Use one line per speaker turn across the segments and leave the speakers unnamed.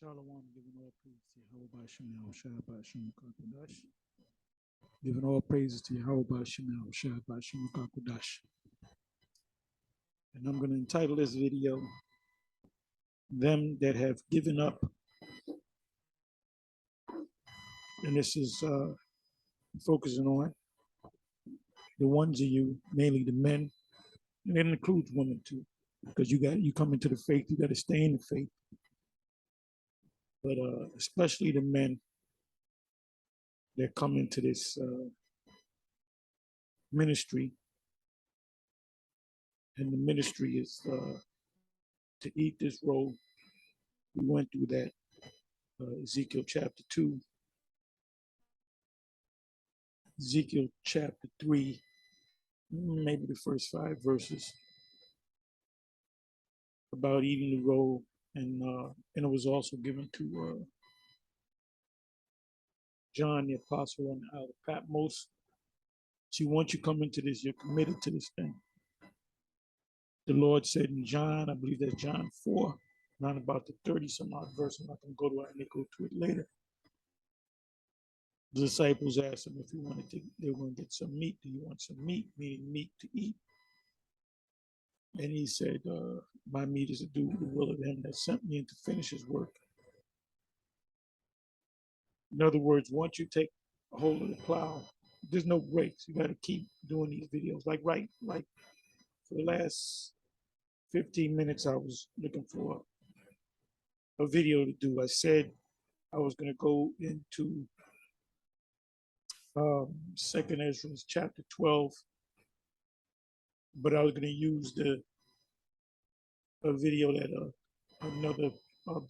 Shalom, giving all praise to Yahweh Shemel, Shabbat Shemakakudash. Giving all praises to Yahweh Shemel, Shabbat Shemakakudash. And I'm going to entitle this video, Them That Have Given Up. And this is focusing on the ones of you, mainly the men, and it includes women too, because you come into the faith, you got to stay in the faith. But especially the men that come into this ministry, and the ministry is to eat this roll. We went through that, Ezekiel chapter 2, Ezekiel chapter 3, maybe the first 5 verses about eating the roll, and it was also given to John the apostle on the Isle of Patmos. See, once you come into this, you're committed to this thing. The Lord said in John, I believe that's John 4, around about the 30-some odd verse. I'm not going to go to it, I may go to it later. The disciples asked him if he wanted to, they were going to get some meat. Do you want some meat? Meaning meat to eat. And he said, my meat is to do the will of him that sent me and to finish his work. In other words, once you take a hold of the plow, there's no breaks. You got to keep doing these videos. Like for the last 15 minutes, I was looking for a video to do. I said I was going to go into 2nd Ezra chapter 12, but I was going to use a video that another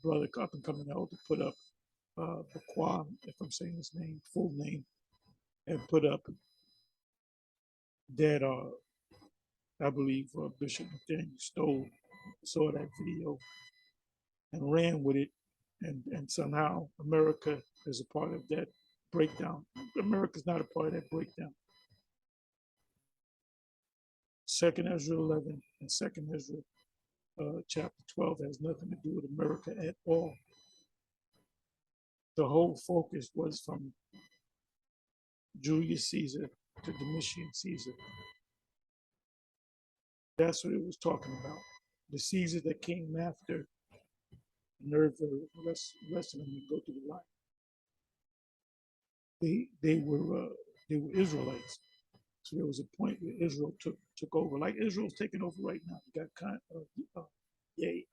brother, up and coming elder, put up, Bakwa, if I'm saying his name, full name, and put up that I believe Bishop Nathaniel Stowe saw that video and ran with it, and somehow America is a part of that breakdown. America's not a part of that breakdown. 2nd Ezra 11 and 2nd Ezra chapter 12 has nothing to do with America at all. The whole focus was from Julius Caesar to Domitian Caesar. That's what it was talking about. The Caesar that came after Nerva, the rest of them would go through the line. They were Israelites. So there was a point where Israel took over, like Israel's taking over right now. You got Yay.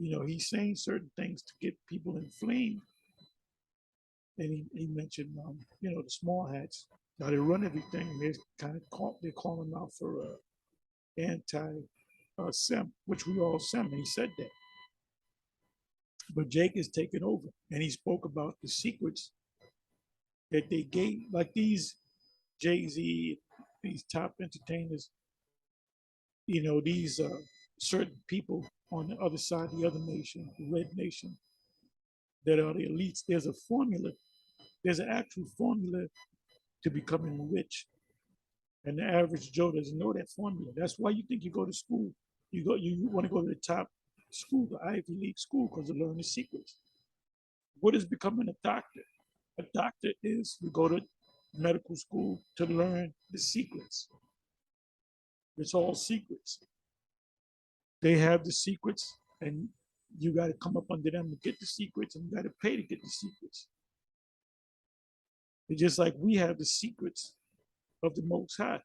You know, he's saying certain things to get people inflamed. And he mentioned, the small hats. Now they run everything. They're they're calling out for anti-Sem, which we all Sem, and he said that. But Jake is taking over, and he spoke about the secrets that they gave, like these Jay-Z, these top entertainers, these certain people on the other side, the other nation, the red nation, that are the elites. There's a formula. There's an actual formula to becoming rich. And the average Joe doesn't know that formula. That's why you think you go to school. You want to go to the top school, the Ivy League school, because to learn the secrets. What is becoming a doctor? A doctor is you go to medical school to learn the secrets. It's all secrets. They have the secrets, and you got to come up under them to get the secrets, and you got to pay to get the secrets. It's just like we have the secrets of the Most High.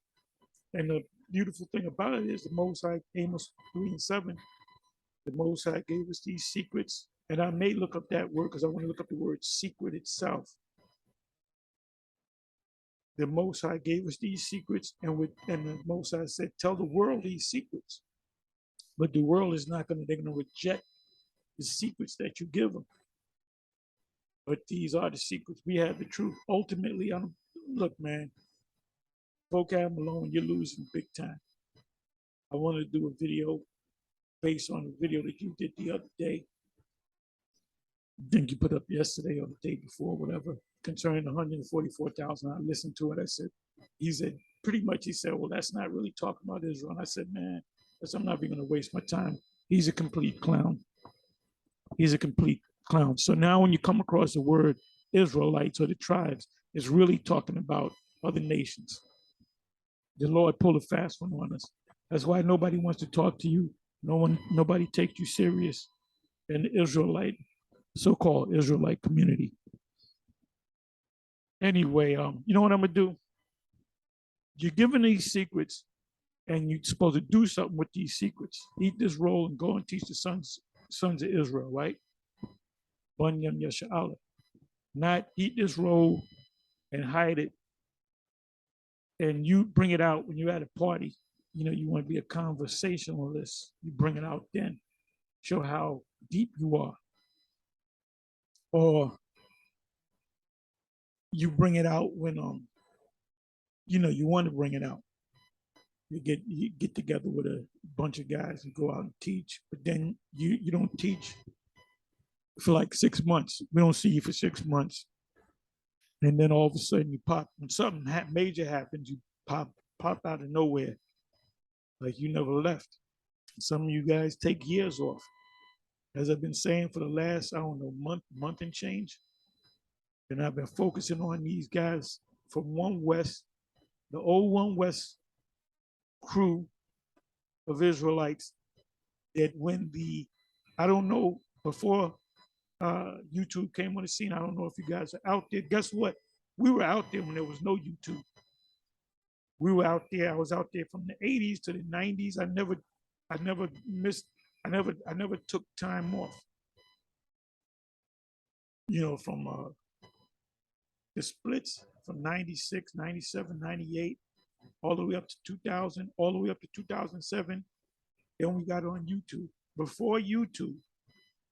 And the beautiful thing about it is the Most High, Amos 3 and 7, the Most High gave us these secrets. And I may look up that word because I want to look up the word secret itself. The Most High gave us these secrets, and the Most High said, tell the world these secrets. But the world is not they're going to reject the secrets that you give them. But these are the secrets. We have the truth. Ultimately, look, man, Vocab Malone, you're losing big time. I want to do a video based on the video that you did the other day. I think you put up yesterday or the day before, whatever, concerning 144,000. I listened to it. He said, well, that's not really talking about Israel. And I said, man, I'm not even going to waste my time. He's a complete clown. He's a complete clown. So now when you come across the word Israelites or the tribes, it's really talking about other nations. The Lord pulled a fast one on us. That's why nobody wants to talk to you. Nobody takes you serious in the Israelite, so-called Israelite community. Anyway, you know what I'm gonna do? You're given these secrets, and you're supposed to do something with these secrets. Eat this roll and go and teach the sons of Israel, right? Bunyam Yasha'Allah. Not eat this roll and hide it, and you bring it out when you're at a party. You know, you want to be a conversationalist. You bring it out then, show how deep you are. Or you bring it out when you want to bring it out. You get together with a bunch of guys and go out and teach, but then you don't teach for like 6 months. We don't see you for 6 months, and then all of a sudden you pop. When something major happens, you pop out of nowhere, like you never left. Some of you guys take years off, as I've been saying for the last month and change. And I've been focusing on these guys from One West, the old One West crew of Israelites that I don't know, before YouTube came on the scene, I don't know if you guys are out there. Guess what? We were out there when there was no YouTube. We were out there. I was out there from the 80s to the 90s. I never took time off. From the splits from 96, 97, 98, all the way up to 2000, all the way up to 2007. Then we got on YouTube. Before YouTube,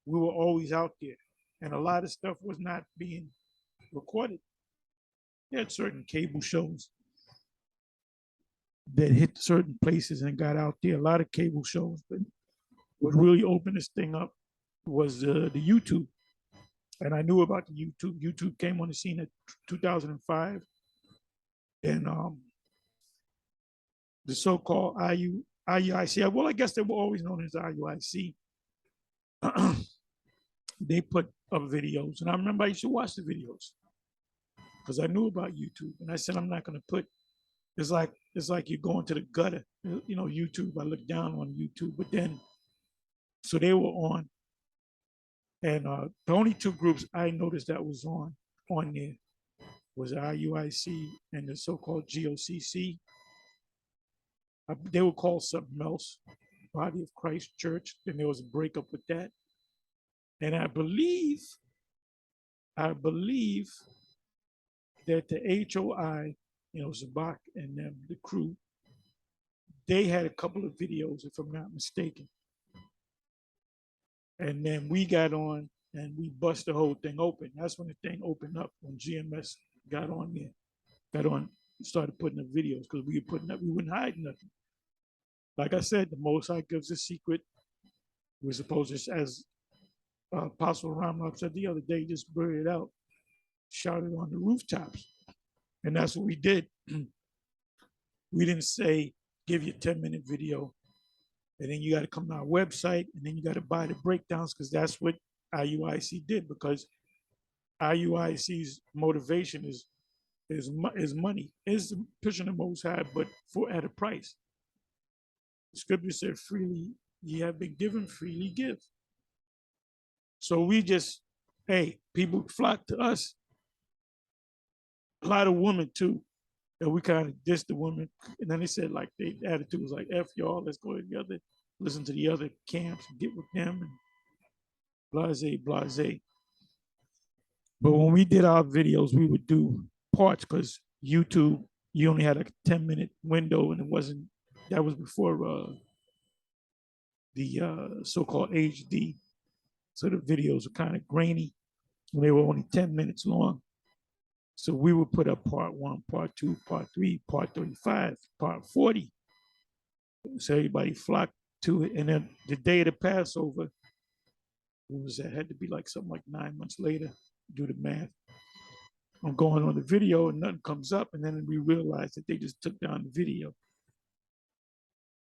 we were always out there, and a lot of stuff was not being recorded. They had certain cable shows that hit certain places and got out there, a lot of cable shows. But what really opened this thing up was the YouTube. And I knew about the YouTube. YouTube came on the scene in 2005. And the so-called IUIC, well, I guess they were always known as IUIC. They put up videos. And I remember I used to watch the videos because I knew about YouTube. And I said, I'm not going to put, it's like you're going to the gutter, YouTube. I looked down on YouTube. But then, so they were on. And the only two groups I noticed that was on there was IUIC and the so-called GOCC. They were called something else, Body of Christ Church. Then there was a breakup with that. And I believe that the HOI, Zabak and them, the crew, they had a couple of videos, if I'm not mistaken. And then we got on and we bust the whole thing open. That's when the thing opened up, when GMS got on there, started putting up videos, because we wouldn't hide nothing. Like I said, the Most High gives a secret. We're supposed to, as Apostle Ramlab said the other day, just blurt it out, shout it on the rooftops. And that's what we did. We didn't say, give you a 10-minute video, and then you got to come to our website, and then you got to buy the breakdowns, because that's what IUIC did, because IUIC's motivation is money, is pushing the Most High, but at a price. The scripture said, freely ye have been given, freely give. So we just, people flock to us. A lot of women too, that we kind of dissed the women. And then they said, like, the attitude was like, F y'all, let's go together, listen to the other camps, and get with them, and blase. But when we did our videos, we would do parts, because YouTube, you only had a 10-minute window, and that was before the so-called HD. So the videos were kind of grainy, and they were only 10 minutes long. So we would put up part 1, part 2, part 3, part 35, part 40. So everybody flocked to it. And then the day of the Passover, had to be like something like 9 months later. Do the math. I'm going on the video and nothing comes up. And then we realized that they just took down the video.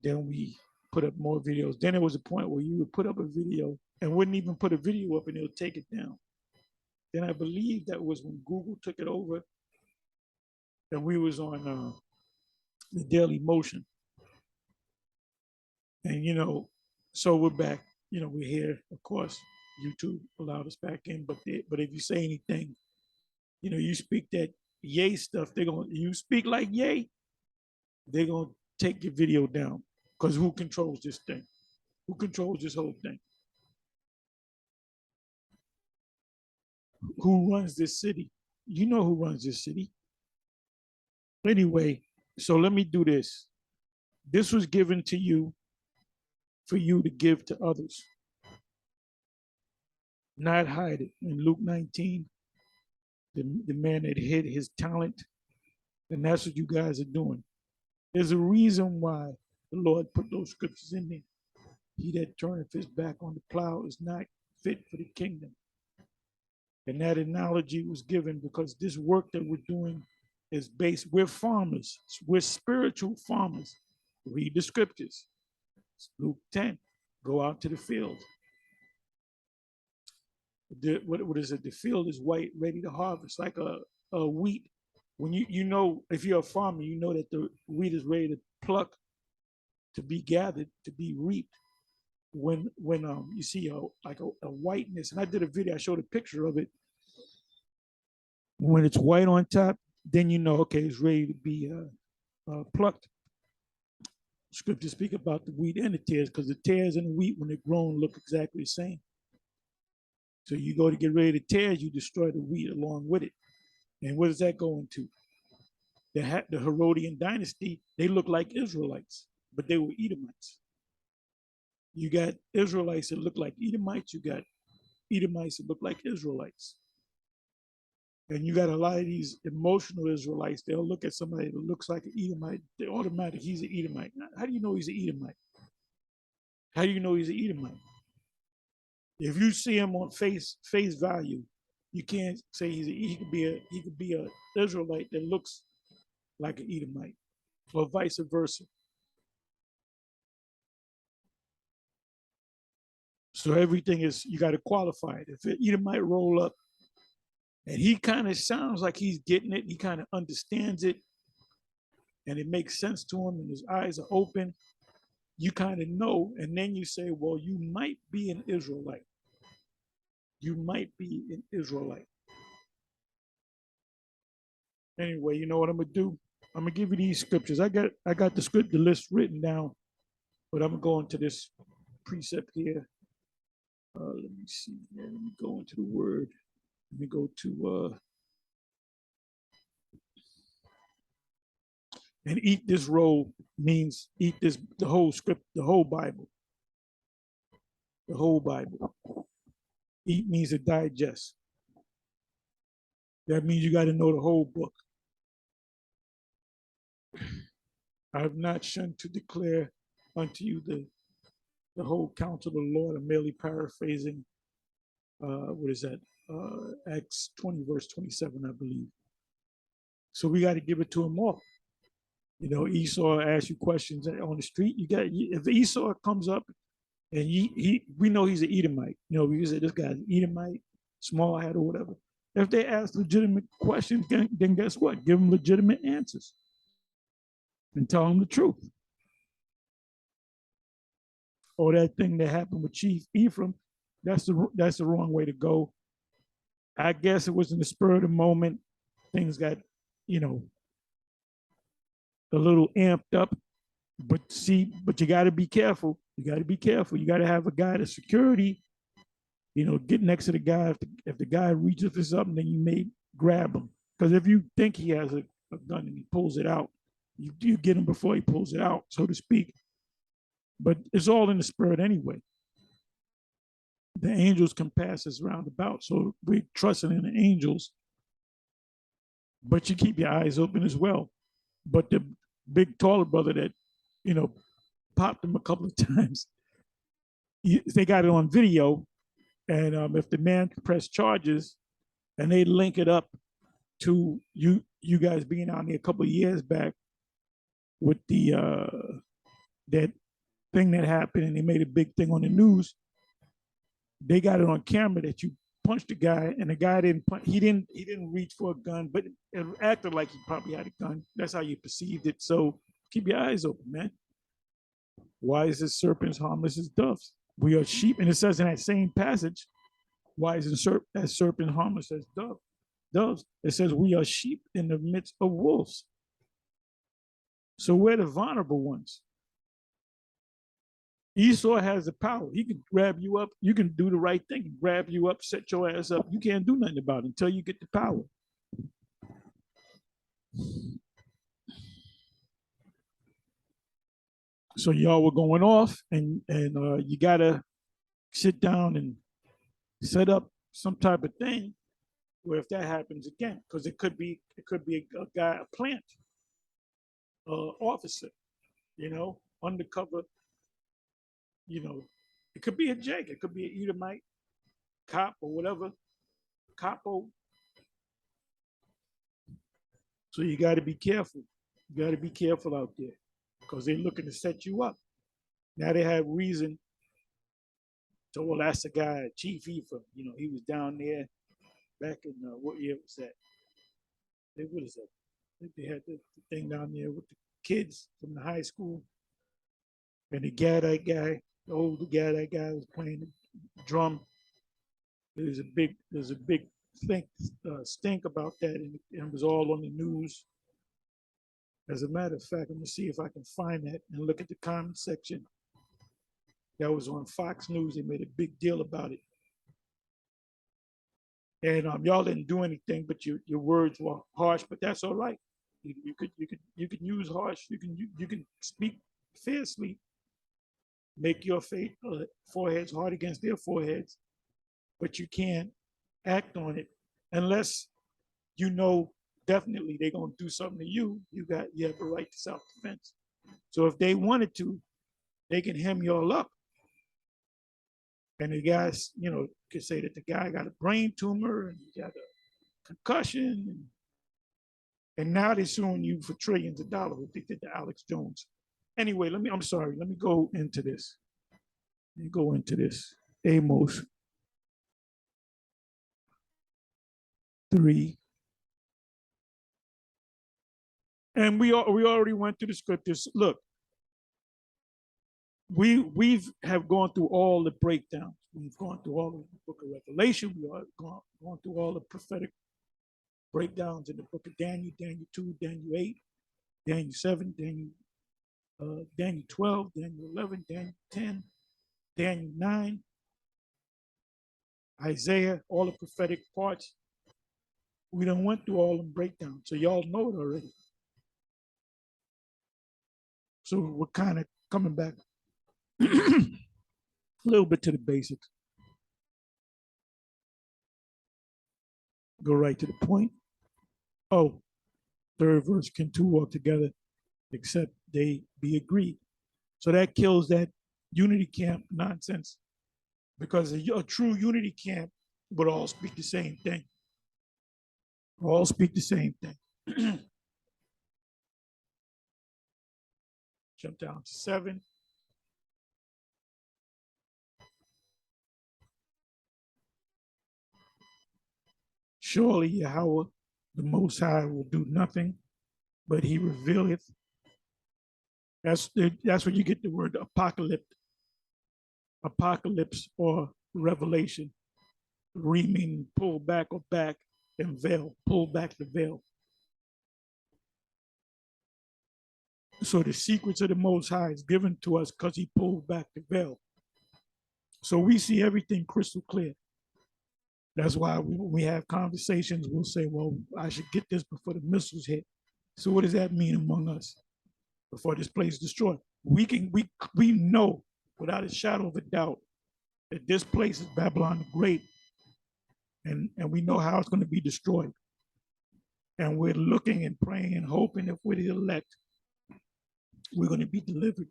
Then we put up more videos. Then there was a point where you would put up a video and wouldn't even put a video up and they'll take it down. Then I believe that was when Google took it over and we was on the Daily Motion. And, you know, so we're back, you know, we're here, of course, YouTube allowed us back in, but if you say anything, you know, you speak that Ye stuff, you speak like Ye, they're going to take your video down. Because who controls this thing? Who controls this whole thing? Who runs this city? You know who runs this city. Anyway, so let me do this. This was given to you for you to give to others, not hide it. In Luke 19, the man that hid his talent, and that's what you guys are doing. There's a reason why the Lord put those scriptures in there. He that turneth his back on the plow is not fit for the kingdom. And that analogy was given because this work that we're doing is based, we're farmers, we're spiritual farmers. Read the scriptures. It's Luke 10, go out to the field. What is it? The field is white, ready to harvest, like a wheat. When you know, if you're a farmer, you know that the wheat is ready to pluck, to be gathered, to be reaped. When you see a whiteness, and I did a video, I showed a picture of it. When it's white on top, then you know, okay, it's ready to be plucked. Scriptures speak about the wheat and the tares, because the tares and the wheat, when they're grown, look exactly the same. So you go to get rid of the tares, you destroy the wheat along with it. And what is that going to? The Herodian dynasty, they look like Israelites, but they were Edomites. You got Israelites that look like Edomites, you got Edomites that look like Israelites. And you got a lot of these emotional Israelites, they'll look at somebody that looks like an Edomite, they automatically, he's an Edomite. How do you know he's an Edomite? How do you know he's an Edomite? If you see him on face value, you can't say he could be a Israelite that looks like an Edomite, or vice versa. So everything is, you got to qualify it. If an Edomite roll up and he kind of sounds like he's getting it, he kind of understands it, and it makes sense to him, and his eyes are open, you kind of know, and then you say, well, you might be an Israelite. You might be an Israelite. Anyway, you know what I'm gonna do? I'm gonna give you these scriptures. I got the list written down, but I'm gonna go into this precept here. Let me see. Let me go into the word. Let me go to and eat this roll means eat this, the whole script, the whole Bible. The whole Bible. Eat means to digest. That means you got to know the whole book. I have not shunned to declare unto you the whole counsel of the Lord. I'm merely paraphrasing. What is that? Acts 20, verse 27, I believe. So we got to give it to him all. You know, Esau asks you questions on the street. You got, if Esau comes up and we know he's an Edomite. You know, we say this guy's an Edomite, small hat or whatever. If they ask legitimate questions, then guess what? Give them legitimate answers and tell them the truth. Or that thing that happened with Chief Ephraim, that's the wrong way to go. I guess it was in the spur of the moment. Things got, you know, a little amped up. But you got to be careful. You got to be careful. You got to have a guy to security, you know, get next to the guy. If the guy reaches for something, then you may grab him. Because if you think he has a gun and he pulls it out, you get him before he pulls it out, so to speak. But it's all in the spirit anyway. The angels can pass us round about, so we're trusting in the angels. But you keep your eyes open as well. But the big taller brother that, you know, popped him a couple of times, they got it on video, and if the man press charges and they link it up to you guys being on there a couple of years back with the that thing that happened and they made a big thing on the news. They got it on camera that you punched the guy and the guy didn't punch, he didn't reach for a gun, but it acted like he probably had a gun. That's how you perceived it. So keep your eyes open, man. Why is this serpents harmless as doves? We are sheep, and it says in that same passage, why is that serpent harmless as doves? It says we are sheep in the midst of wolves. So we're the vulnerable ones. Esau has the power. He can grab you up. You can do the right thing, grab you up, set your ass up. You can't do nothing about it until you get the power. So y'all were going off, and you gotta sit down and set up some type of thing where if that happens again, because it could be a guy, a plant officer, undercover, it could be a Jake, it could be an Edomite cop or whatever, capo. So you got to be careful. You got to be careful out there because they're looking to set you up. Now they have reason to, well, that's the guy, Chief Ephraim. He was down there back in, what year was that? What is that? They had the thing down there with the kids from the high school. And the Gadite guy, the older Gadite guy was playing the drum. There's a big stink about that, and it was all on the news. As a matter of fact, let me see if I can find that and look at the comment section. That was on Fox News. They made a big deal about it. And y'all didn't do anything, but your words were harsh. But that's all right. You could use harsh. You can speak fiercely. Make your foreheads hard against their foreheads, but you can't act on it unless you know definitely they're gonna do something to you. You have a right to self-defense. So if they wanted to, they can hem you all up. And the guys, could say that the guy got a brain tumor and he got a concussion, and now they're suing you for trillions of dollars, what they did to Alex Jones. Anyway, let me go into this. Amos 3. And we already went through the scriptures. Look, we have gone through all the breakdowns. We've gone through all of the book of Revelation. We are gone through all the prophetic breakdowns in the book of Daniel, Daniel 2, Daniel 8, Daniel 7, Daniel 12, Daniel 11, Daniel 10, Daniel 9, Isaiah, all the prophetic parts. We done went through all them breakdowns, so y'all know it already. So we're kind of coming back a little bit to the basics. Go right to the point. Oh, third verse, can two walk together except they be agreed? So that kills that unity camp nonsense, because a true unity camp would all speak the same thing. All speak the same thing. Jump down to 7. Surely Yahweh, the Most High, will do nothing, but he revealeth. That's where you get the word apocalypse or revelation. Re meaning pull back or back, and veil, pull back the veil. So the secrets of the Most High is given to us because he pulled back the veil. So we see everything crystal clear. That's why when we have conversations, we'll say, well, I should get this before the missiles hit. So what does that mean among us? Before this place is destroyed, we know without a shadow of a doubt that this place is Babylon the Great, and we know how it's going to be destroyed. And we're looking and praying and hoping if we're the elect, we're going to be delivered.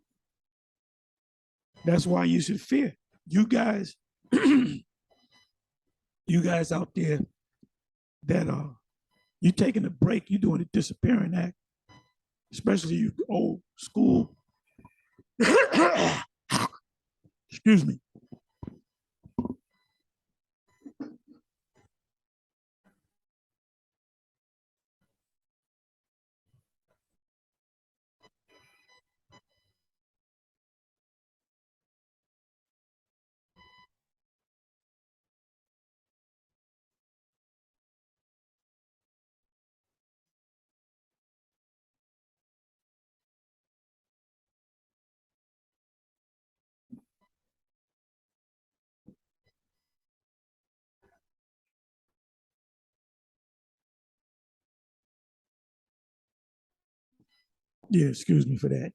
That's why you should fear. You guys, you guys out there that you're taking a break, you're doing a disappearing act, especially you old school Excuse me. Yeah, excuse me for that.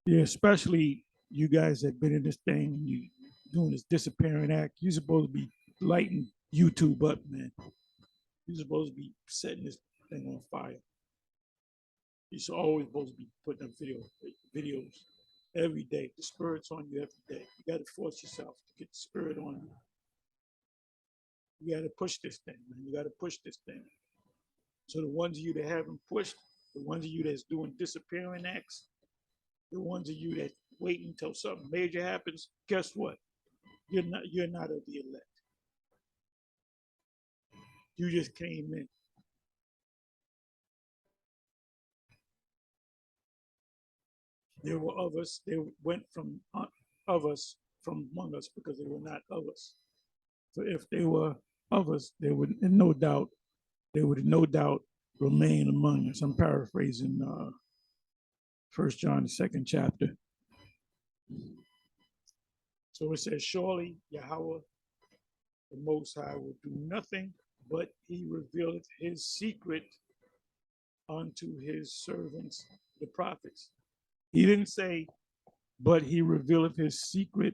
Yeah, especially you guys that been in this thing, you doing this disappearing act. You're supposed to be lighting YouTube up, man. You're supposed to be setting this thing on fire. You're always supposed to be putting up videos every day. The spirit's on you every day. You got to force yourself to get the spirit on you. You got to push this thing, man. You got to push this thing. So the ones of you that haven't pushed, the ones of you that's doing disappearing acts, the ones of you that wait until something major happens, guess what? You're not of the elect. You just came in. There were of us. They went from of us from among us because they were not of us. So if they were of us, they would no doubt remain among us. I'm paraphrasing First John, the second chapter. So it says, surely Yahweh, the Most High, will do nothing, but he revealeth his secret unto his servants, the prophets. He didn't say, but he revealeth his secret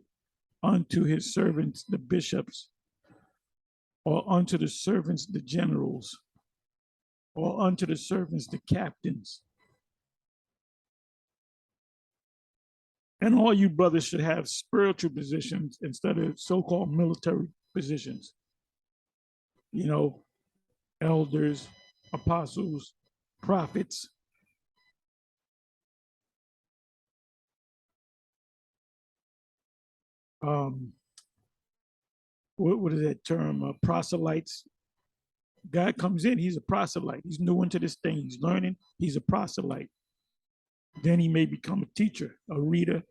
unto his servants, the bishops, or unto the servants, the generals, or unto the servants, the captains. And all you brothers should have spiritual positions instead of so-called military positions. You know, elders, apostles, prophets. What is that term? Proselytes. God comes in, he's a proselyte. He's new into this thing. He's learning. He's a proselyte. Then he may become a teacher, a reader,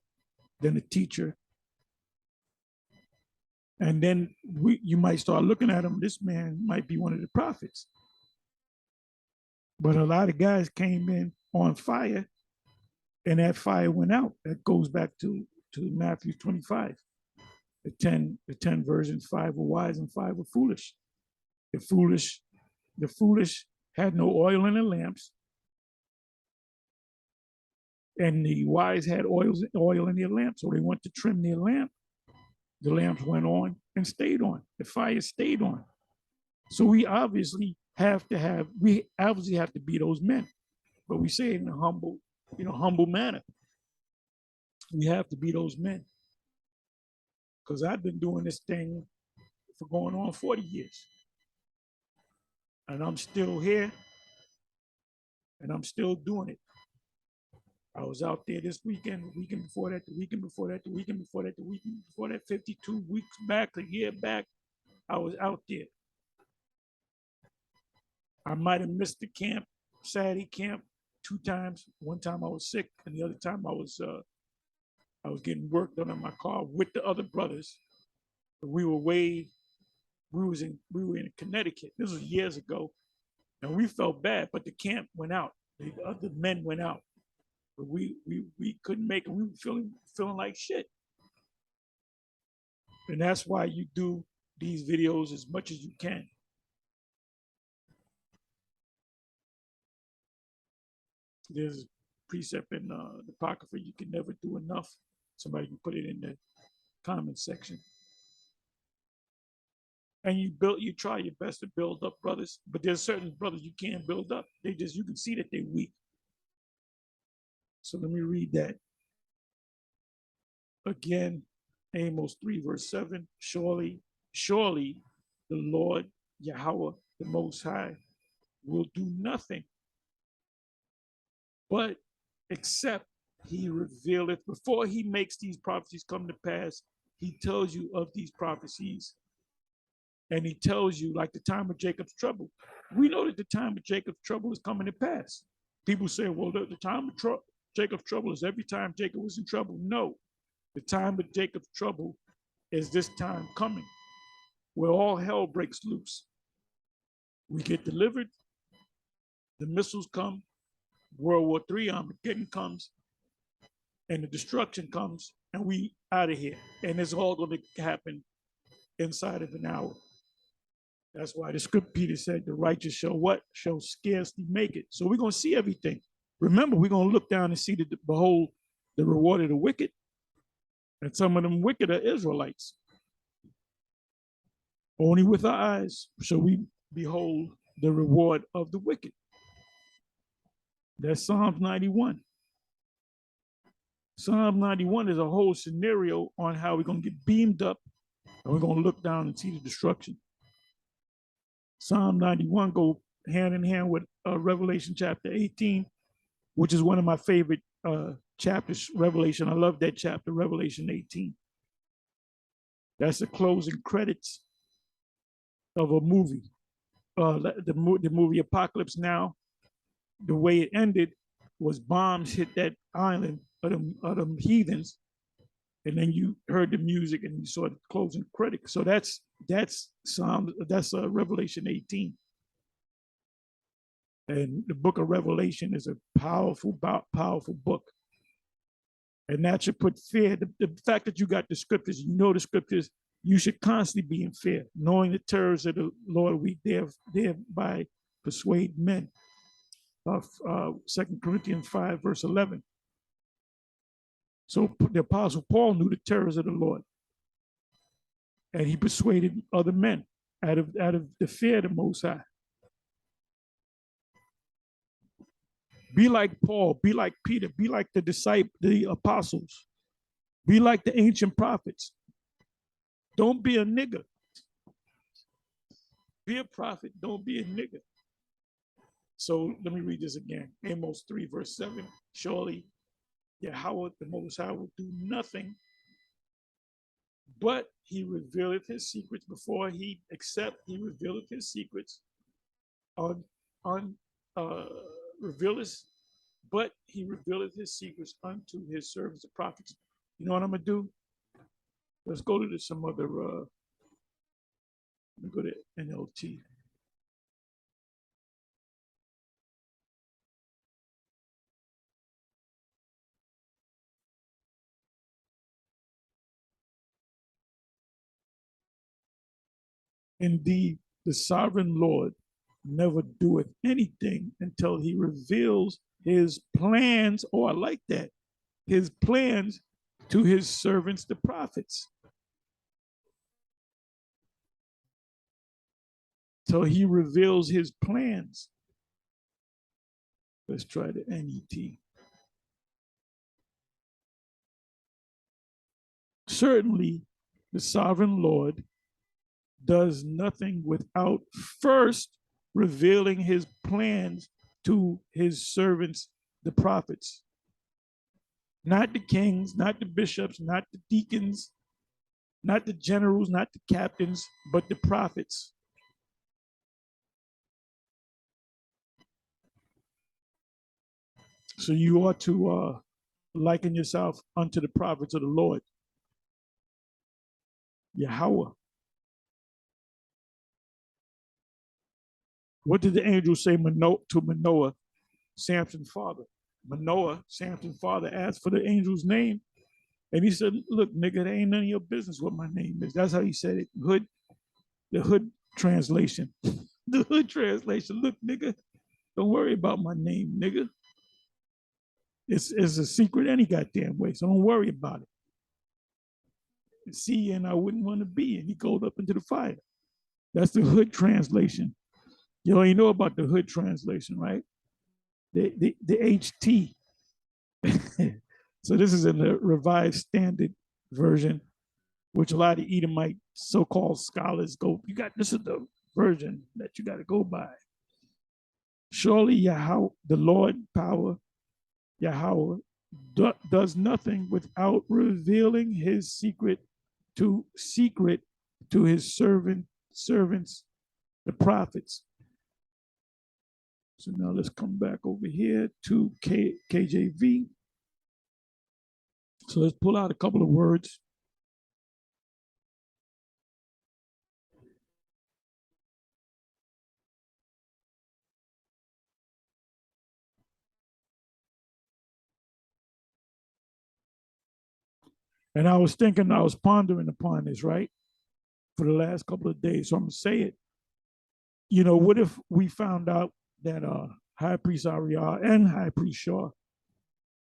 then a teacher. And then you might start looking at him. This man might be one of the prophets. But a lot of guys came in on fire, and that fire went out. That goes back to Matthew 25. The ten virgins, 5 were wise and 5 were foolish. The foolish had no oil in their lamps, and the wise had oil in their lamps. So they went to trim their lamp. The lamps went on and stayed on. The fire stayed on. So we obviously have to be those men, but we say it in a humble manner. We have to be those men. Because I've been doing this thing for going on 40 years. And I'm still here, and I'm still doing it. I was out there this weekend, the weekend before that, the weekend before that, the weekend before that, the weekend before that, 52 weeks back, a year back, I was out there. I might have missed the camp, Saturday camp, 2 times. One time I was sick, and the other time I was getting work done on my car with the other brothers. We were in Connecticut. This was years ago, and we felt bad, but the camp went out. The other men went out, but we couldn't make it. We were feeling like shit, and that's why you do these videos as much as you can. There's a precept in the Apocrypha: you can never do enough. Somebody can put it in the comment section. And you try your best to build up brothers, but there's certain brothers you can't build up. You can see that they're weak. So let me read that again. Amos 3 verse 7. Surely the Lord Yahweh, the Most High, will do nothing but except he revealeth, before he makes these prophecies come to pass, he tells you of these prophecies. And he tells you, like the time of Jacob's trouble. We know that the time of Jacob's trouble is coming to pass. People say, well, the time of Jacob's trouble is every time Jacob was in trouble. No, the time of Jacob's trouble is this time coming, where all hell breaks loose. We get delivered, the missiles come, World War III, Armageddon comes, and the destruction comes, and we out of here. And it's all going to happen inside of an hour. That's why the script Peter said, the righteous shall what? Shall scarcely make it. So we're going to see everything. Remember, we're going to look down and see that, behold, the reward of the wicked. And some of them wicked are Israelites. Only with our eyes shall we behold the reward of the wicked. That's Psalms 91. Psalm 91 is a whole scenario on how we're going to get beamed up, and we're going to look down and see the destruction. Psalm 91 go hand in hand with Revelation chapter 18, which is one of my favorite chapters, Revelation. I love that chapter, Revelation 18. That's the closing credits of a movie. The movie Apocalypse Now, the way it ended was bombs hit that island of them heathens, and then you heard the music and you saw the closing credits. So that's Revelation 18. And the book of Revelation is a powerful book. And that should put fear. The fact that you got the scriptures, you know the scriptures, you should constantly be in fear, knowing the terrors of the Lord, we thereby persuade men. 2 Corinthians 5, verse 11. So the Apostle Paul knew the terrors of the Lord. And he persuaded other men out of the fear of the Most High. Be like Paul, be like Peter, be like the apostles, be like the ancient prophets. Don't be a nigger. Be a prophet, don't be a nigger. So let me read this again. Amos 3, verse 7. Surely Yahweh, the Most High, will do nothing, but he revealeth his secrets before he revealeth his secrets but he revealeth his secrets unto his servants, the prophets. You know what I'm gonna do? Let's go to some other. Let me go to NLT. Indeed, the sovereign Lord never doeth anything until he reveals his plans. Oh, I like that. His plans to his servants, the prophets. So he reveals his plans. Let's try the NET. Certainly, the sovereign Lord does nothing without first revealing his plans to his servants, the prophets. Not the kings, not the bishops, not the deacons, not the generals, not the captains, but the prophets. So you ought to liken yourself unto the prophets of the Lord, Yahweh. What did the angel say to Manoah, Samson's father? Manoah, Samson's father, asked for the angel's name. And he said, look, nigga, there ain't none of your business what my name is. That's how he said it. The hood translation. The hood translation. Look, nigga, don't worry about my name, nigga. It's a secret any goddamn way, so don't worry about it. See, and I wouldn't want to be. And he goes up into the fire. That's the hood translation. You ain't know about the hood translation, right? The HT. So this is in the Revised Standard Version, which a lot of Edomite so-called scholars go, this is the version that you got to go by. Surely Yahweh, the Lord power, Yahweh, does nothing without revealing his secret to his servants, the prophets. So now let's come back over here to KJV. So let's pull out a couple of words. And I was thinking, I was pondering upon this, right, for the last couple of days. So I'm going to say it. You know, what if we found out that High Priest Ariel and High Priest Shaw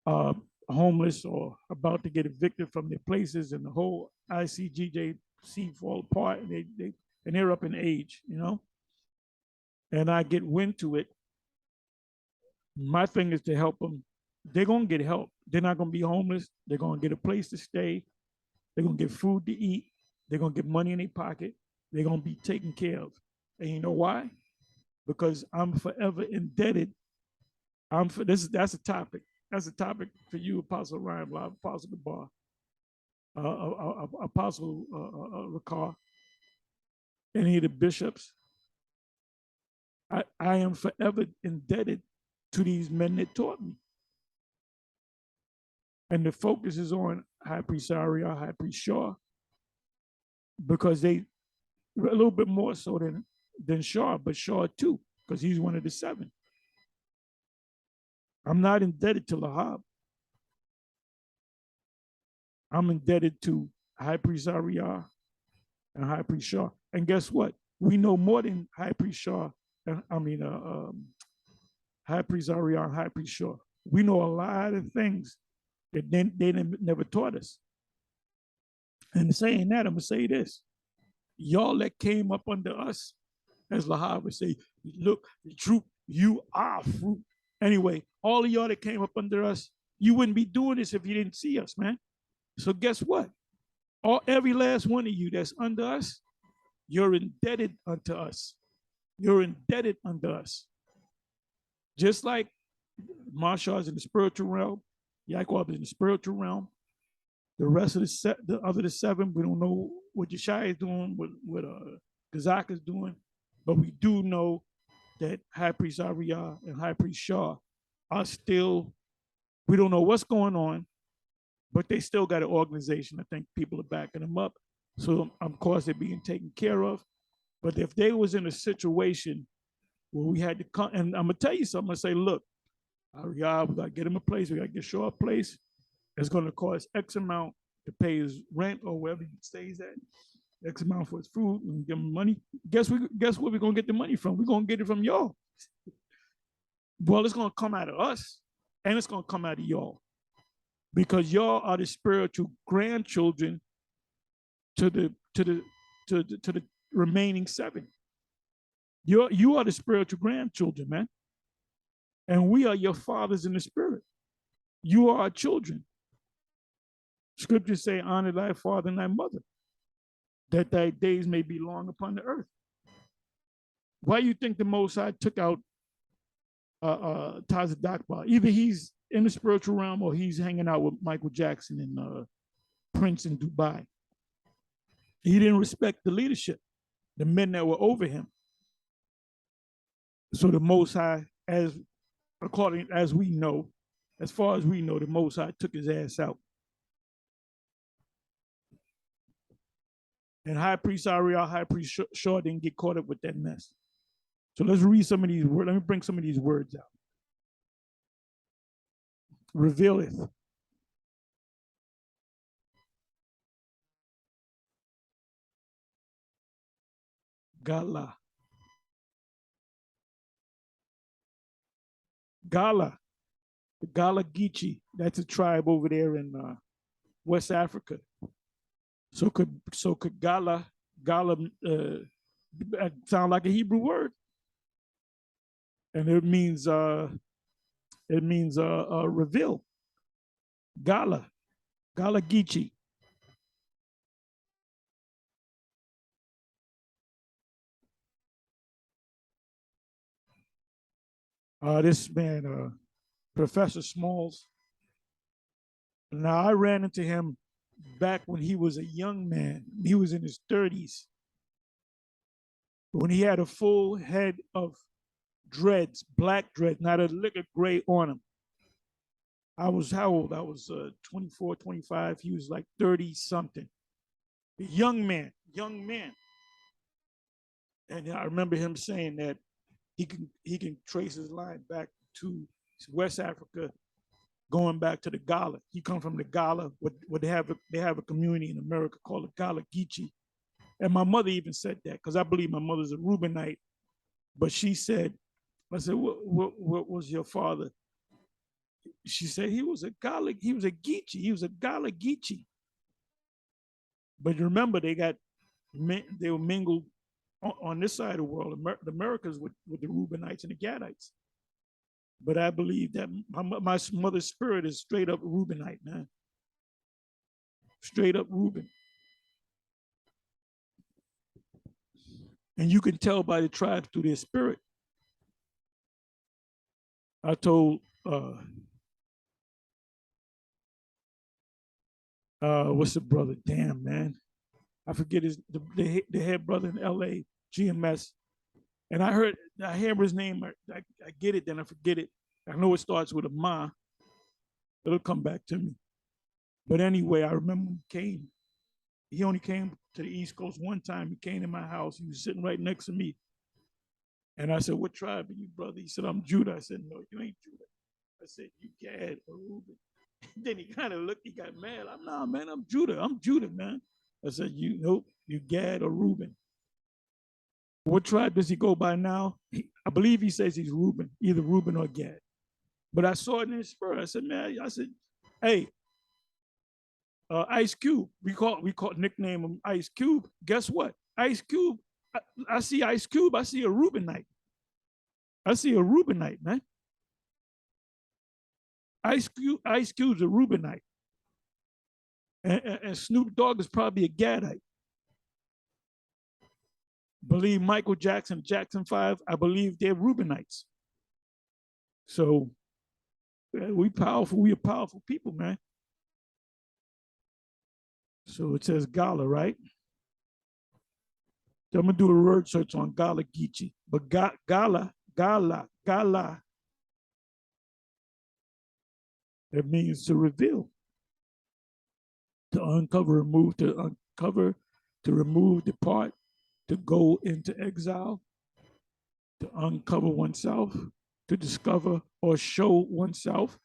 are homeless or about to get evicted from their places, and the whole ICGJC fall apart, and they're up in age, you know? And I get wind to it. My thing is to help them. They're going to get help. They're not going to be homeless. They're going to get a place to stay. They're going to get food to eat. They're going to get money in their pocket. They're going to be taken care of. And you know why? Because I'm forever indebted. That's a topic. That's a topic for you, Apostle Ryan Blah, Apostle Gabar, Apostle Ricard, any of the bishops. I am forever indebted to these men that taught me. And the focus is on High Priest Ariel, High Priest Shaw, because they a little bit more so than Shaw, but Shaw too, because he's one of the seven. I'm not indebted to Lahab. I'm indebted to High Priest Ariel and High Priest Shaw. And guess what? We know more than High Priest Shaw. High Priest Ariel and High Priest Shaw. We know a lot of things that they never taught us. And saying that, I'm gonna say this: y'all that came up under us, as Lahab would say, look, the truth, you are fruit. Anyway, all of y'all that came up under us, you wouldn't be doing this if you didn't see us, man. So guess what? Every last one of you that's under us, you're indebted unto us. You're indebted unto us. Just like Marshall is in the spiritual realm, Yaakov is in the spiritual realm. The rest of the other seven, we don't know what Yeshai is doing, what Kazak is doing, but we do know that High Priest Ariel and High Priest Shaw are still, we don't know what's going on, but they still got an organization. I think people are backing them up. So of course they're being taken care of. But if they was in a situation where we had to come, and I'm gonna tell you something, I'm gonna say, look, Ariel, we gotta get him a place, we gotta get Shaw a place. It's gonna cost X amount to pay his rent or wherever he stays at, X amount for his food, and give him money. Guess where we're gonna get the money from? We're gonna get it from y'all. Well, it's gonna come out of us, and it's gonna come out of y'all, because y'all are the spiritual grandchildren to the remaining seven. You are the spiritual grandchildren, man, and we are your fathers in the spirit. You are our children. Scriptures say, honor thy father and thy mother, that thy days may be long upon the earth. Why do you think the Most High took out Taza Dakbar? Either he's in the spiritual realm or he's hanging out with Michael Jackson and Prince in Dubai. He didn't respect the leadership, the men that were over him. So the Most High, as we know, as far as we know, the Most High took his ass out. And High Priest Ariel, High Priest Shaw didn't get caught up with that mess. So let's read some of these words. Let me bring some of these words out. Revealeth. Gala. Gala. The Gala Geechee. That's a tribe over there in West Africa. So could Gala sound like a Hebrew word, and it means reveal. Gala Geechee. This man, Professor Smalls, Now, I ran into him back when he was a young man. He was in his 30s, when he had a full head of dreads, black dreads, not a lick of gray on him. I was how old? I was 24, 25. He was like 30 something. A young man, young man. And I remember him saying that he can trace his line back to West Africa, going back to the Gala. He come from the Gala. What they have a community in America called the Gala Geechee. And my mother even said that, because I believe my mother's a Reubenite. But she said, I said, what was your father? She said he was a Gala, he was a Geechee, he was a Gala Geechee. But remember, they were mingled on this side of the world, the Americas, with the Reubenites and the Gadites. But I believe that my mother's spirit is straight up Reubenite, man. Straight up Reuben. And you can tell by the tribes through their spirit. I told what's the brother? Damn, man. I forget the head brother in LA, GMS. And I hear his name, I get it, then I forget it. I know it starts with a Ma. It'll come back to me. But anyway, I remember he only came to the East Coast one time. He came to my house. He was sitting right next to me. And I said, what tribe are you, brother? He said, I'm Judah. I said, no, you ain't Judah. I said, you Gad or Reuben. Then he kind of looked, he got mad. Nah, man, I'm Judah. I'm Judah, man. I said, nope, you Gad or Reuben. What tribe does he go by now? I believe he says he's Reuben, either Reuben or Gad. But I saw it in his spirit. I said, man, hey, Ice Cube. We call nickname him Ice Cube. Guess what? Ice Cube. I see Ice Cube. I see a Reubenite. I see a Reubenite, man. Ice Cube's a Reubenite. And Snoop Dogg is probably a Gadite. Believe Michael Jackson, Jackson 5, I believe they're Reubenites. So we powerful. We are powerful people, man. So it says Gala, right? So I'm gonna do a word search on Gala Geechee. But Gala, it means to reveal, to uncover, remove, to uncover, to remove, depart, to go into exile, to uncover oneself, to discover or show oneself,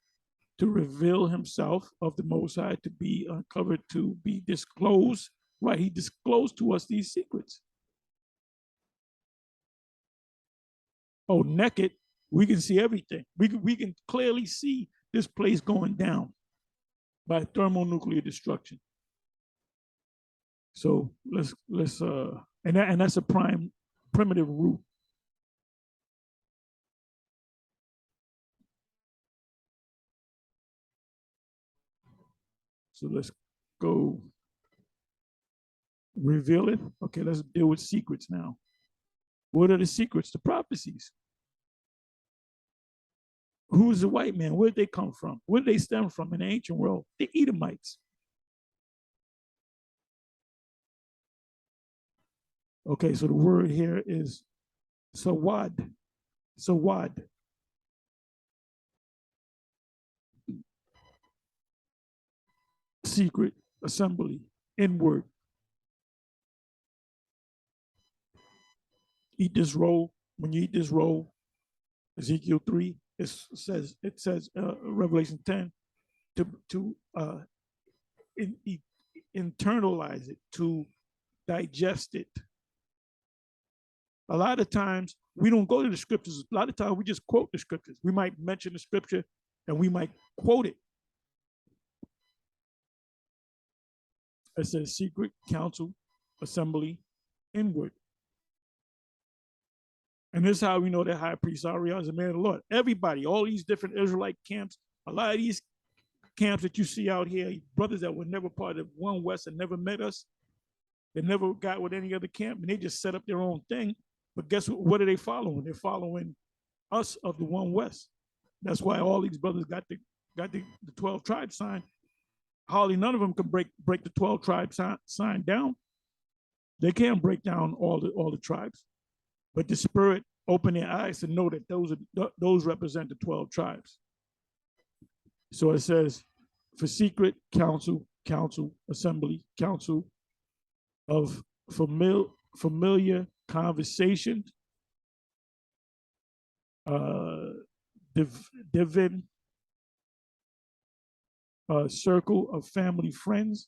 to reveal himself of the Most High, to be uncovered, to be disclosed. Right? He disclosed to us these secrets. Oh, naked, we can see everything. We can clearly see this place going down by thermonuclear destruction. So let's and that's a primitive root. So let's go reveal it. Okay, let's deal with secrets now. What are the secrets? The prophecies. Who's the white man? Where did they come from? Where did they stem from in the ancient world? The Edomites. Okay, so the word here is sawad. Sawad. Secret, assembly, inward. Eat this roll. When you eat this roll, Ezekiel 3, it says Revelation 10, to internalize it, to digest it. A lot of times we don't go to the scriptures. A lot of times we just quote the scriptures. We might mention the scripture and we might quote it. It says secret, council, assembly, inward. And this is how we know that high priest Ariel is a man of the Lord. Everybody, all these different Israelite camps, a lot of these camps that you see out here, brothers that were never part of One West and never met us, they never got with any other camp, and they just set up their own thing. But guess what are they following? They're following us of the One West. That's why all these brothers got the 12 tribe sign, hardly none of them can break the 12 tribes sign down. They can't break down all the tribes, but the Spirit opened their eyes to know that those represent the 12 tribes. So it says, for secret council, assembly, council of familiar conversation, divine circle of family friends,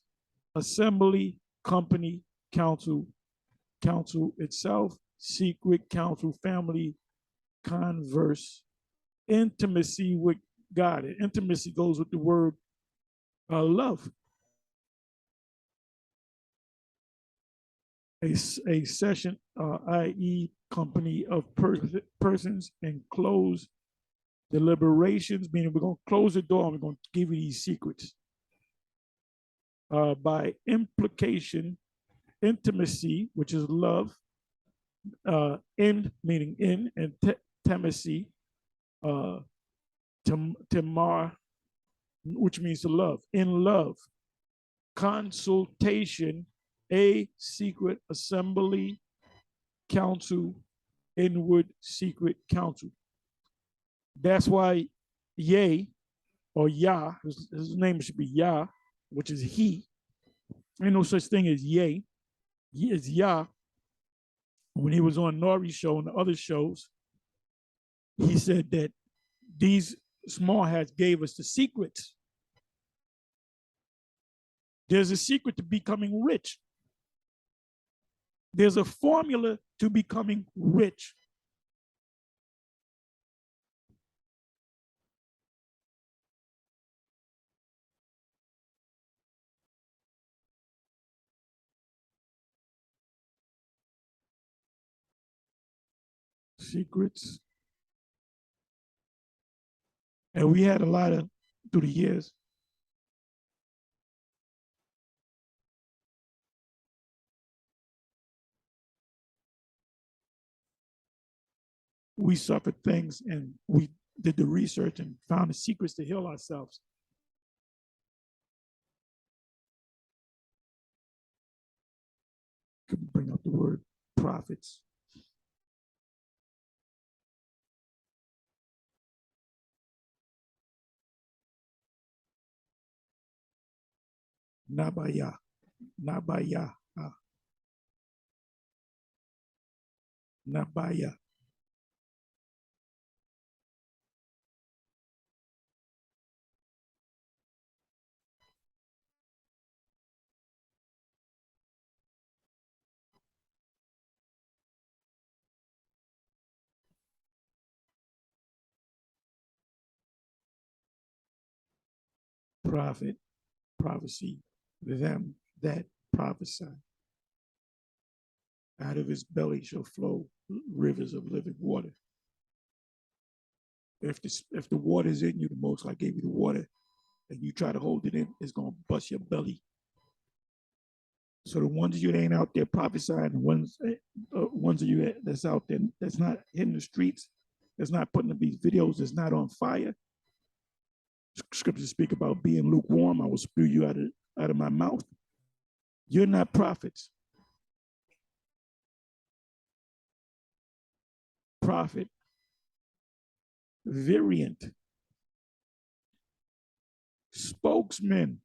assembly, company, council itself, secret council, family, converse, intimacy with God. And intimacy goes with the word love. A session, i.e., company of persons, and close deliberations, meaning we're going to close the door and we're going to give you these secrets. By implication, intimacy, which is love, in meaning in, and temacy, temar, which means to love, in love, consultation, a secret assembly, council, inward secret council. That's why Yeh or Yah, his name should be Yah, which is he. Ain't no such thing as Yeh. He is Yah. When he was on Nori's show and the other shows, he said that these small hats gave us the secrets. There's a secret to becoming rich. There's a formula to becoming rich. Secrets. And we had a lot of, through the years, we suffered things and we did the research and found the secrets to heal ourselves. Couldn't bring up the word prophets. Nabaya. Nabaya. Nabaya. Prophet, prophecy, them that prophesy. Out of his belly shall flow rivers of living water. If the water is in you, the Most High gave you the water, and you try to hold it in, it's gonna bust your belly. So the ones of you that ain't out there prophesying, the ones of you that's out there that's not hitting the streets, that's not putting up these videos, that's not on fire. Scriptures speak about being lukewarm. I will spew you out of my mouth. You're not prophets. Prophet, variant, spokesman,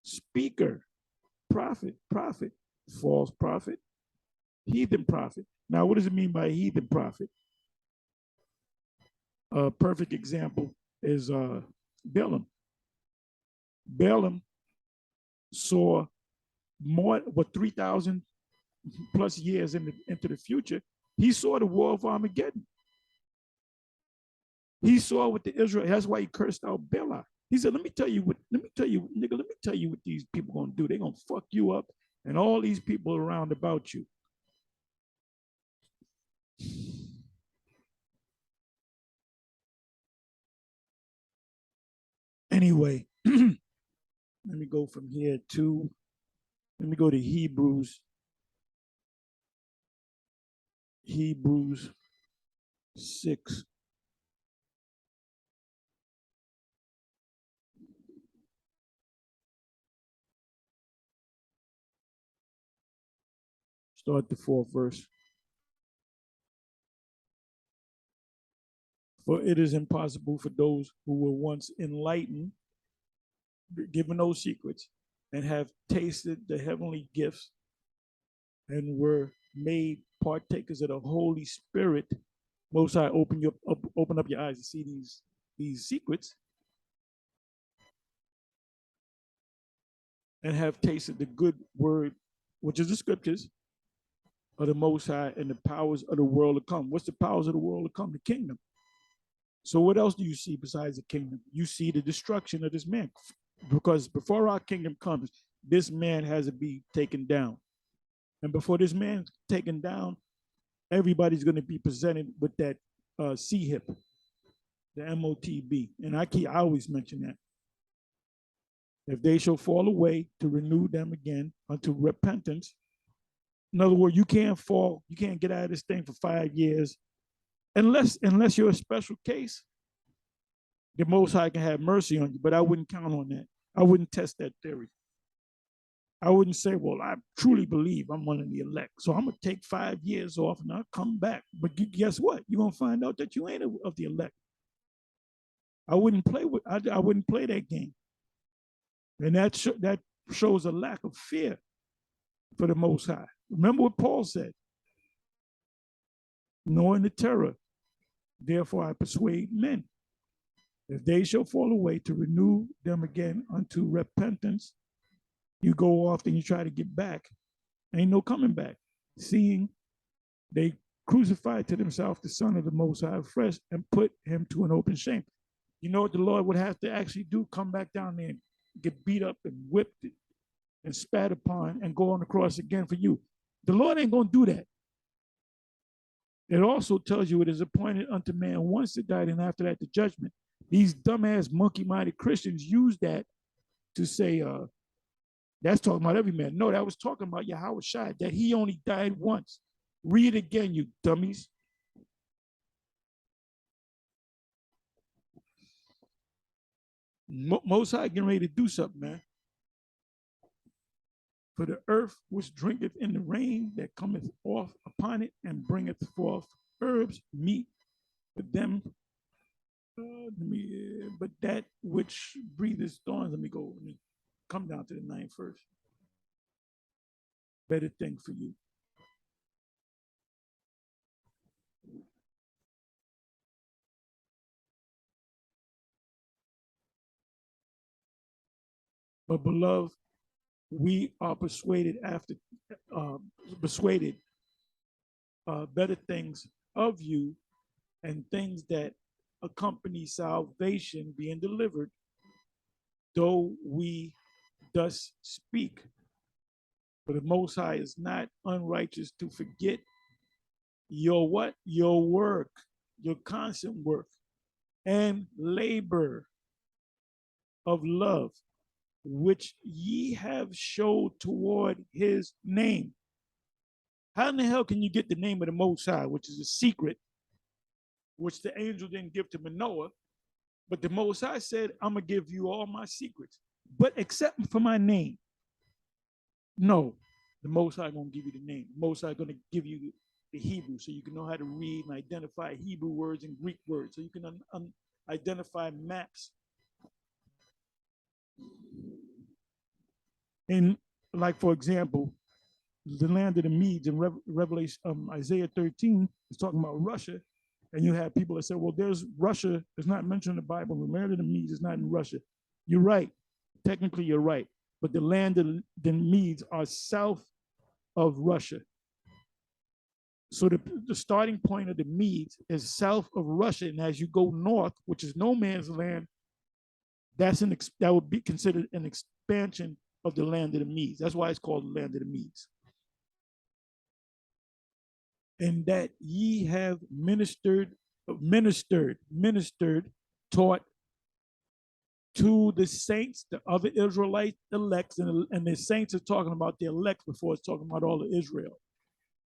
speaker, prophet, false prophet, heathen prophet. Now, what does it mean by heathen prophet? A perfect example is Balaam. Balaam saw more, 3,000 plus years into the future. He saw the war of Armageddon. He saw what the Israel, that's why he cursed out Balaam. He said, let me tell you what these people gonna do. They're gonna fuck you up and all these people around about you. Anyway, let me go from here to, let me go to Hebrews 6. Start the 4th verse. For it is impossible for those who were once enlightened, given those secrets, and have tasted the heavenly gifts and were made partakers of the Holy Spirit. Most High, open up your eyes to see these secrets, and have tasted the good word, which is the scriptures of the Most High, and the powers of the world to come. What's the powers of the world to come? The kingdom. So what else do you see besides the kingdom? You see the destruction of this man, because before our kingdom comes, this man has to be taken down. And before this man's taken down, everybody's going to be presented with that C-hip, the MOTB. And I always mention that. If they shall fall away, to renew them again unto repentance. In other words, you can't fall, you can't get out of this thing for 5 years unless you're a special case. The Most High can have mercy on you, but I wouldn't count on that. I wouldn't test that theory. I wouldn't say, well, I truly believe I'm one of the elect, so I'm going to take 5 years off and I'll come back. But guess what? You're going to find out that you ain't of the elect. I wouldn't play that game. And that shows a lack of fear for the Most High. Remember what Paul said, knowing the terror, therefore I persuade men. If they shall fall away, to renew them again unto repentance. You go off and you try to get back. Ain't no coming back. Seeing they crucified to themselves the Son of the Most High afresh and put him to an open shame. You know what the Lord would have to actually do? Come back down there and get beat up and whipped and spat upon and go on the cross again for you. The Lord ain't going to do that. It also tells you it is appointed unto man once to die, and after that the judgment. These dumbass monkey-minded Christians use that to say, that's talking about every man. No, that was talking about Yahweh Shai, that he only died once. Read it again, you dummies. Most High getting ready to do something, man. For the earth which drinketh in the rain that cometh off upon it, and bringeth forth herbs, meat for them. But that which breatheth thorns, let me come down to the 9th verse. Better thing for you. But beloved, we are persuaded better things of you, and things that accompany salvation being delivered, though we thus speak. For the Most High is not unrighteous to forget your what? Your work, your constant work and labor of love, which ye have showed toward his name. How in the hell can you get the name of the Most High, which is a secret, which the angel didn't give to Manoah, but the Most High said, I'm going to give you all my secrets, but except for my name. No, the Most High going to give you the name. The Most High going to give you the Hebrew, so you can know how to read and identify Hebrew words and Greek words, so you can identify maps. And like, for example, the land of the Medes in Revelation, Isaiah 13 is talking about Russia. And you have people that say, well, there's Russia, it's not mentioned in the Bible. The land of the Medes is not in Russia. You're right. Technically, you're right. But the land of the Medes are south of Russia. So the starting point of the Medes is south of Russia. And as you go north, which is no man's land, that would be considered an expansion of the land of the Medes. That's why it's called the land of the Medes. And that ye have ministered, taught to the saints, the other Israelite elects, and the saints are talking about the elect before it's talking about all of Israel,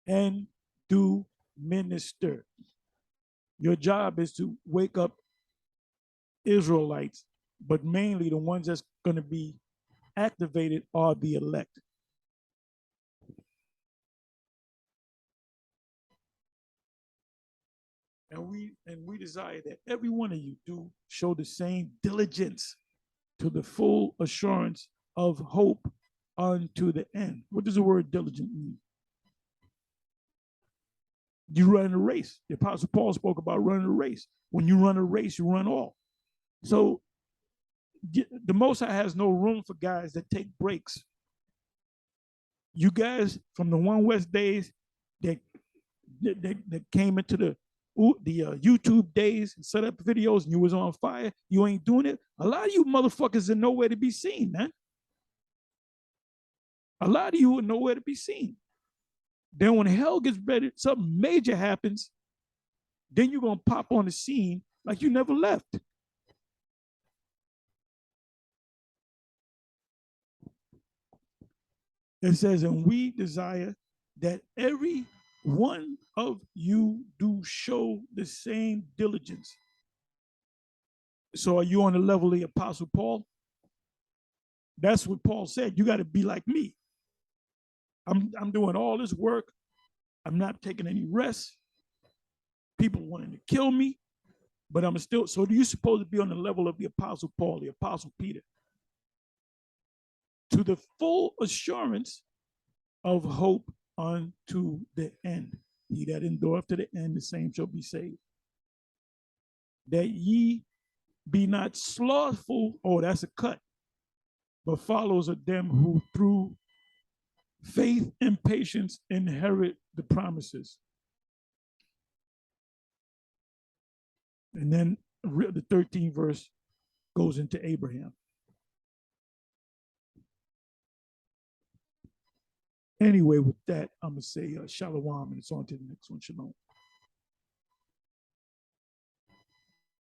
and do minister. Your job is to wake up Israelites, but mainly the ones that's going to be activated are the elect. And we desire that every one of you do show the same diligence to the full assurance of hope unto the end. What does the word diligent mean? You run a race. The Apostle Paul spoke about running a race. When you run a race, you run all. So the Most High has no room for guys that take breaks. You guys from the One West days that came into the YouTube days and set up videos and you was on fire, you ain't doing it. A lot of you motherfuckers are nowhere to be seen, man. A lot of you are nowhere to be seen. Then when hell gets ready, something major happens, then you're gonna pop on the scene like you never left. It says, and we desire that every one of you do show the same diligence. So are you on the level of the Apostle Paul? That's what Paul said. You got to be like me. I'm doing all this work. I'm not taking any rest. People wanting to kill me, but I'm still. So do you supposed to be on the level of the Apostle Paul, the Apostle Peter? To the full assurance of hope unto the end. He that endureth to the end, the same shall be saved. That ye be not slothful, oh, that's a cut, but follows of them who through faith and patience inherit the promises. And then the 13th verse goes into Abraham. Anyway, with that, I'm going to say shalom, and it's on to the next one. Shalom.